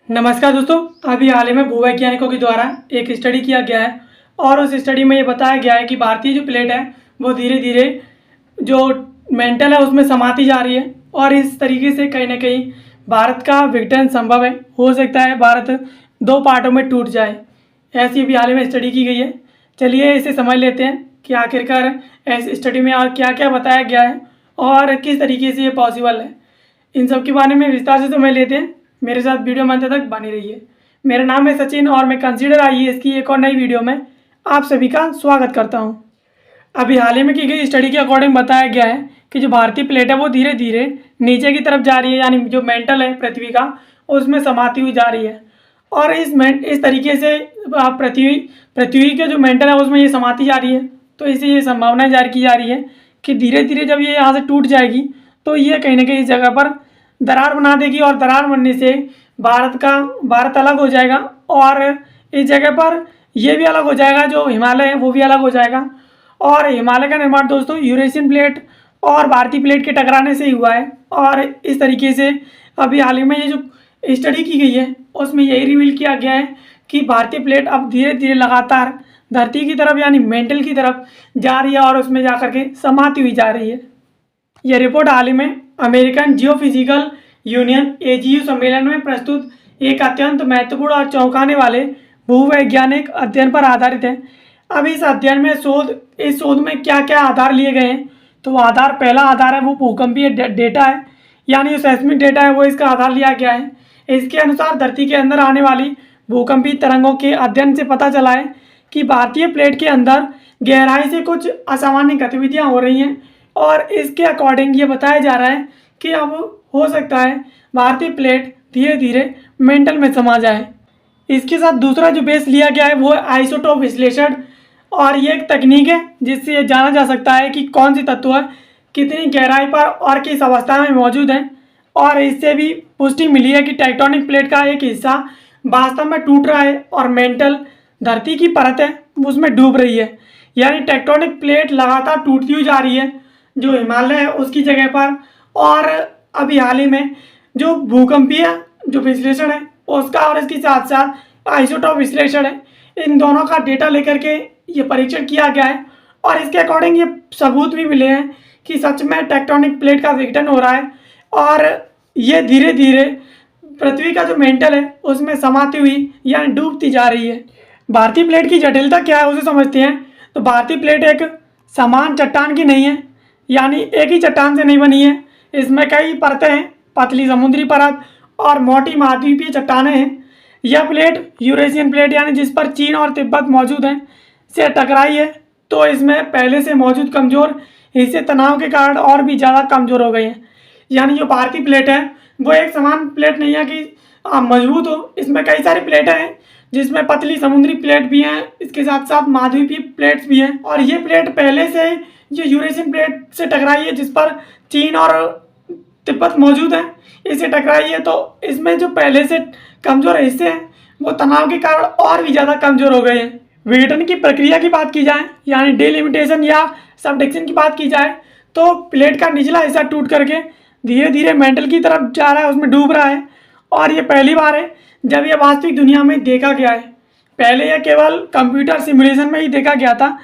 नमस्कार दोस्तों। अभी हाल ही में भूवैज्ञानिकों के द्वारा एक स्टडी किया गया है और उस स्टडी में ये बताया गया है कि भारतीय जो प्लेट है वो धीरे धीरे जो मेंटल है उसमें समाती जा रही है और इस तरीके से कहीं ना कहीं भारत का विघटन संभव है। हो सकता है भारत दो पार्टों में टूट जाए। ऐसी भी हाल ही में स्टडी की गई है। चलिए इसे समझ लेते हैं कि आखिरकार इस स्टडी में और क्या क्या बताया गया है और किस तरीके से ये पॉसिबल है। इन सब के बारे में विस्तार से समझ लेते हैं। मेरे साथ वीडियो में अंत तक बनी रहिए। मेरा नाम है सचिन और मैं कंसीडर आईएएस की एक और नई वीडियो में आप सभी का स्वागत करता हूं। अभी हाल ही में की गई स्टडी के अकॉर्डिंग बताया गया है कि जो भारतीय प्लेट है वो धीरे धीरे नीचे की तरफ जा रही है, यानी जो मेंटल है पृथ्वी का उसमें समाती हुई जा रही है। और इस तरीके से पृथ्वी पृथ्वी के जो मेंटल है उसमें ये समाती जा रही है। तो इसे ये संभावना जारी की जा रही है कि धीरे धीरे जब ये यहाँ से टूट जाएगी तो ये कहीं ना कहीं इस जगह पर दरार बना देगी और दरार बनने से भारत अलग हो जाएगा और इस जगह पर यह भी अलग हो जाएगा, जो हिमालय है वो भी अलग हो जाएगा। और हिमालय का निर्माण दोस्तों यूरेशियन प्लेट और भारतीय प्लेट के टकराने से ही हुआ है। और इस तरीके से अभी हाल ही में ये जो स्टडी की गई है उसमें यही रिवील किया गया है कि भारतीय प्लेट अब धीरे धीरे लगातार धरती की तरफ यानी मेंटल की तरफ जा रही है और उसमें जा करके समाती हुई जा रही है। यह रिपोर्ट हाल ही में अमेरिकन जियोफिजिकल यूनियन AGU सम्मेलन में प्रस्तुत एक अत्यंत महत्वपूर्ण और चौंकाने वाले भूवैज्ञानिक अध्ययन पर आधारित है। अब इस अध्ययन में इस शोध में क्या क्या आधार लिए गए हैं, तो वो पहला आधार है वो भूकंपीय डेटा है, यानी जो सेस्मिक डेटा है वो इसका आधार लिया गया है। इसके अनुसार धरती के अंदर आने वाली भूकंपीय तरंगों के अध्ययन से पता चला है कि भारतीय प्लेट के अंदर गहराई से कुछ असामान्य गतिविधियाँ हो रही हैं और इसके अकॉर्डिंग ये बताया जा रहा है कि अब हो सकता है भारतीय प्लेट धीरे धीरे मेंटल में समा जाए। इसके साथ दूसरा जो बेस लिया गया है वो है आइसोटोप विश्लेषण, और ये एक तकनीक है जिससे ये जाना जा सकता है कि कौन सी तत्व कितनी गहराई पर और किस अवस्था में मौजूद हैं। और इससे भी पुष्टि मिली है कि टेक्टोनिक प्लेट का एक हिस्सा वास्तव में टूट रहा है और मेंटल धरती की परत है उसमें डूब रही है, यानी टेक्टोनिक प्लेट लगातार टूटती हुई जा रही है जो हिमालय है उसकी जगह पर। और अभी हाल ही में जो भूकंपीय जो विश्लेषण है उसका और इसके साथ साथ आइसोटोप विश्लेषण है, इन दोनों का डेटा लेकर के ये परीक्षण किया गया है और इसके अकॉर्डिंग ये सबूत भी मिले हैं कि सच में टेक्टोनिक प्लेट का विघटन हो रहा है और ये धीरे धीरे पृथ्वी का जो मेंटल है उसमें समाती हुई यानी डूबती जा रही है। भारतीय प्लेट की जटिलता क्या है उसे समझते हैं। तो भारतीय प्लेट एक समान चट्टान की नहीं है, यानी एक ही चट्टान से नहीं बनी है। इसमें कई परतें हैं, पतली समुद्री परत और मोटी महाद्वीपीय चट्टानें हैं। यह प्लेट यूरेशियन प्लेट यानी जिस पर चीन और तिब्बत मौजूद हैं से टकराई है, तो इसमें पहले से मौजूद कमज़ोर हिस्से तनाव के कारण और भी ज़्यादा कमज़ोर हो गए हैं। यानी जो भारतीय प्लेट है वो एक समान प्लेट नहीं है कि मजबूत हो, इसमें कई सारी प्लेटें हैं जिसमें पतली समुद्री प्लेट भी हैं, इसके साथ साथ महाद्वीपीय प्लेट्स भी हैं। और ये प्लेट पहले से जो यूरेशियन प्लेट से टकराई है जिस पर चीन और तिब्बत मौजूद है इससे टकराई है, तो इसमें जो पहले से कमज़ोर हिस्से हैं वो तनाव के कारण और भी ज़्यादा कमज़ोर हो गए हैं। विघटन की प्रक्रिया की बात की जाए यानी डिलिमिटेशन या सबडक्शन की बात की जाए तो प्लेट का निचला हिस्सा टूट करके धीरे धीरे मेंटल की तरफ जा रहा है, उसमें डूब रहा है। और ये पहली बार है जब यह वास्तविक दुनिया में देखा गया है। पहले यह केवल कंप्यूटर सिमुलेशन में ही देखा गया था,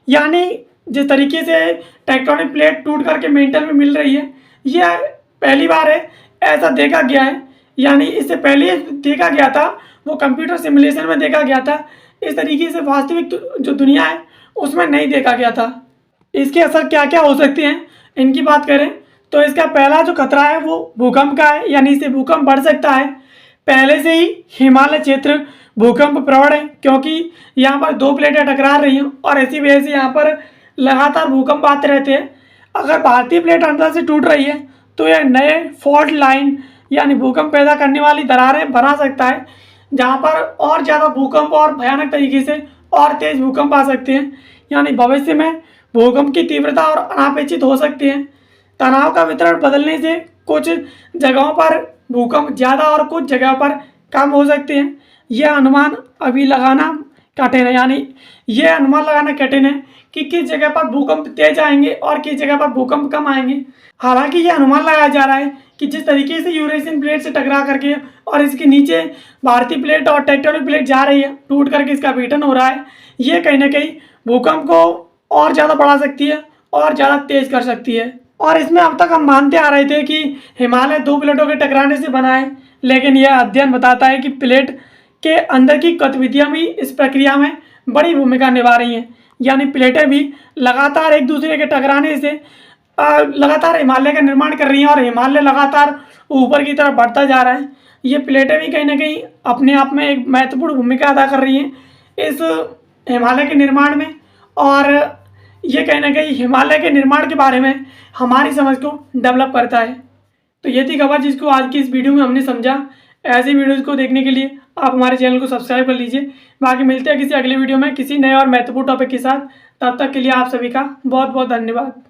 यानी जिस तरीके से टेक्टोनिक प्लेट टूट करके मेंटल में मिल रही है यह पहली बार है ऐसा देखा गया है। यानी इससे पहले देखा गया था वो कंप्यूटर सिमुलेशन में देखा गया था, इस तरीके से वास्तविक जो दुनिया है उसमें नहीं देखा गया था। इसके असर क्या क्या हो सकते हैं इनकी बात करें तो इसका पहला जो खतरा है वो भूकंप का है, यानी इससे भूकंप बढ़ सकता है। पहले से ही हिमालय क्षेत्र भूकंप प्रवण है क्योंकि यहाँ पर दो प्लेटें टकरा रही हैं और इसी वजह से यहाँ पर लगातार भूकंप आते रहते हैं। अगर भारतीय प्लेट अंदर से टूट रही है तो यह नए फॉल्ट लाइन यानी भूकंप पैदा करने वाली दरारें बना सकता है, जहाँ पर और ज़्यादा भूकंप और भयानक तरीके से और तेज़ भूकंप आ सकते हैं। यानी भविष्य में भूकंप की तीव्रता और अनापेक्षित हो सकती है। तनाव का वितरण बदलने से कुछ जगहों पर भूकंप ज़्यादा और कुछ जगहों पर कम हो सकते हैं। यह अनुमान अभी लगाना कठिन है, यानी ये अनुमान लगाना कठिन है कि किस जगह पर भूकंप तेज आएंगे और किस जगह पर भूकंप कम आएंगे। हालांकि ये अनुमान लगाया जा रहा है कि जिस तरीके से यूरेशियन प्लेट से टकरा करके और इसके नीचे भारतीय प्लेट और टेक्टोनिक प्लेट जा रही है, टूट करके इसका अपघटन हो रहा है, ये कहीं ना कहीं भूकंप को और ज़्यादा बढ़ा सकती है और ज़्यादा तेज कर सकती है। और इसमें अब तक हम मानते आ रहे थे कि हिमालय दो प्लेटों के टकराने से बना है, लेकिन यह अध्ययन बताता है कि प्लेट के अंदर की गतिविधियाँ भी इस प्रक्रिया में बड़ी भूमिका निभा रही हैं। यानी प्लेटें भी लगातार एक दूसरे के टकराने से लगातार हिमालय का निर्माण कर रही हैं और हिमालय लगातार ऊपर की तरफ बढ़ता जा रहा है। ये प्लेटें भी कहीं ना कहीं अपने आप में एक महत्वपूर्ण भूमिका अदा कर रही हैं इस हिमालय के निर्माण में, और ये कहीं ना कहीं हिमालय के निर्माण के बारे में हमारी समझ को डेवलप करता है। तो ये थी खबर जिसको आज की इस वीडियो में हमने समझा। ऐसी वीडियोज़ को देखने के लिए आप हमारे चैनल को सब्सक्राइब कर लीजिए। बाकी मिलते हैं किसी अगले वीडियो में किसी नए और महत्वपूर्ण टॉपिक के साथ। तब तक के लिए आप सभी का बहुत बहुत धन्यवाद।